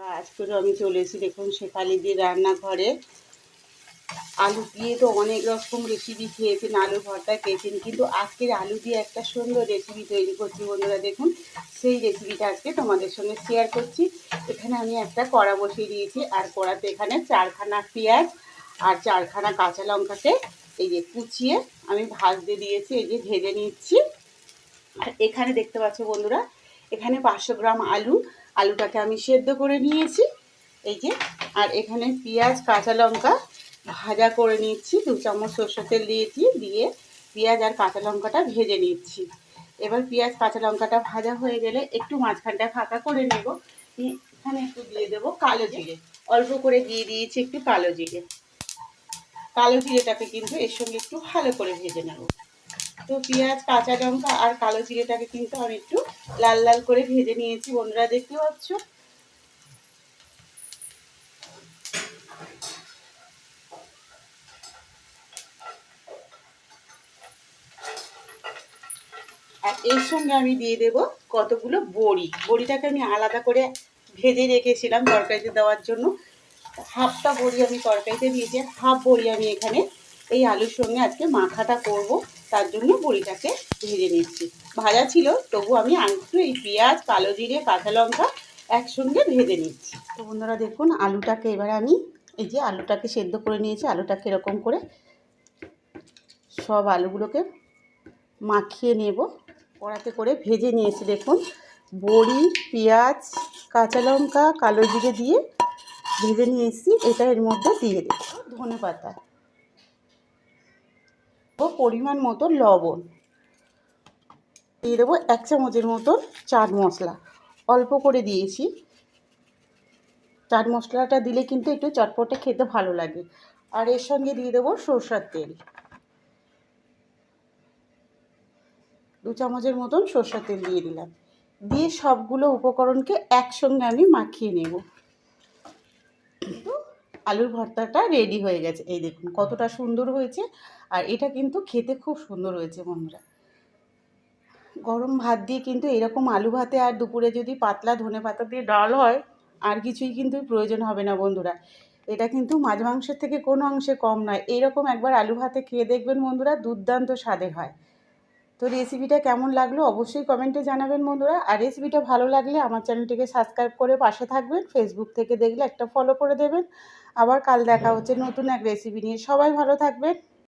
আজকেও আমি চলে এসেছি দেখুন শেফালি দি রান্নাঘরে। আলু দিয়ে তো অনেক রকম রেসিপি খেয়েছেন, আলুর ভর্তা খেয়েছেন, কিন্তু আজকের আলু দিয়ে একটা সুন্দর রেসিপি তৈরি করছি বন্ধুরা। দেখুন সেই রেসিপিটা আজকে তোমাদের সঙ্গে শেয়ার করছি। এখানে আমি একটা কড়া বসিয়ে দিয়েছি, আর কড়াতে এখানে 4খানা পেঁয়াজ আর 4খানা কাঁচা লঙ্কাকে এই যে কুচিয়ে আমি ভাজতে দিয়েছি, এই যে ভেজে নিচ্ছি। আর এখানে দেখতে পাচ্ছ বন্ধুরা, এখানে 500 গ্রাম আলুটাকে আমি সেদ্ধ করে নিয়েছি এই যে। আর এখানে পেঁয়াজ কাঁচা লঙ্কা ভাজা করে নিচ্ছি, 2 চামচ সরষের তেল দিয়েছি, দিয়ে পেঁয়াজ আর কাঁচা লঙ্কাটা ভেজে নিচ্ছি। এবার পেঁয়াজ কাঁচা লঙ্কাটা ভাজা হয়ে গেলে একটু মাঝখানটা ফাঁকা করে নেব। এখানে একটু দিয়ে দেবো কালো জিরে, অল্প করে দিয়ে দিয়েছি একটু কালো জিরে। কালো জিরেটাকে কিন্তু এর সঙ্গে একটু ভালো করে ভেজে নেব। তো পেঁয়াজ কাঁচা লঙ্কা আর কালো জিরেটাকে কিন্তু আমি একটু লাল লাল করে ভেজে নিয়েছি বন্ধুরা, দেখতে পাচ্ছ। আর এর সঙ্গে আমি দিয়ে দেব কতগুলো বড়িটাকে আমি আলাদা করে ভেজে রেখেছিলাম তরকারিতে দেওয়ার জন্য। হাফটা বড়ি আমি তরকারিতে দিয়েছি, হাফ বড়ি আমি এখানে এই আলুর সঙ্গে আজকে মাখাটা করব, তার জন্য বড়িটাকে ভেজে নিচ্ছি। ভাজা ছিল তবু আমি একটু এই পেঁয়াজ কালো জিরে কাঁচা লঙ্কা একসঙ্গে ভেজে নিচ্ছি। তো বন্ধুরা দেখুন আলুটাকে এবার আমি এই যে আলুটাকে সেদ্ধ করে নিয়েছি, আলুটাকে এরকম করে সব আলুগুলোকে মাখিয়ে নেব। কড়াতে করে ভেজে নিয়েছি দেখুন, বড়ি পেঁয়াজ কাঁচা লঙ্কা কালো জিরে দিয়ে ভেজে নিয়ে এসেছি। এটা এর মধ্যে দিয়ে দেব ধনেপাতা ও পরিমাণ মতো লবণ দিয়ে দেবো, 1 চামচের মতো চাট মশলা অল্প করে দিয়েছি। চাট মশলাটা দিলে কিন্তু একটু চটপটে খেতে ভালো লাগে। আর এর সঙ্গে দিয়ে দেবো সরষের তেল, 2 চামচের মতন সরষের তেল দিয়ে দিলাম। দিয়ে সবগুলো উপকরণকে একসঙ্গে আমি মাখিয়ে নেব। আলুর ভর্তাটা রেডি হয়ে গেছে, এই দেখুন কতটা সুন্দর হয়েছে। আর এটা কিন্তু খেতে খুব সুন্দর হয়েছে বন্ধুরা। গরম ভাত দিয়ে কিন্তু এরকম আলু ভাতে আর দুপুরে যদি পাতলা ধনেপাতা দিয়ে ডাল হয় আর কিছুই কিন্তু প্রয়োজন হবে না বন্ধুরা। এটা কিন্তু মাছ মাংসের থেকে কোনো অংশে কম নয়। এইরকম একবার আলু ভাতে খেয়ে দেখবেন বন্ধুরা, দুর্দান্ত স্বাদের হয়। তো রেসিপিটা কেমন লাগলো অবশ্যই কমেন্টে জানাবেন বন্ধুরা। আর রেসিপিটা ভালো লাগলে আমার চ্যানেলটিকে সাবস্ক্রাইব করে পাশে থাকবেন। ফেসবুক থেকে দেখলে একটা ফলো করে দেবেন। আবার কাল দেখা হচ্ছে নতুন এক রেসিপি নিয়ে। সবাই ভালো থাকবেন।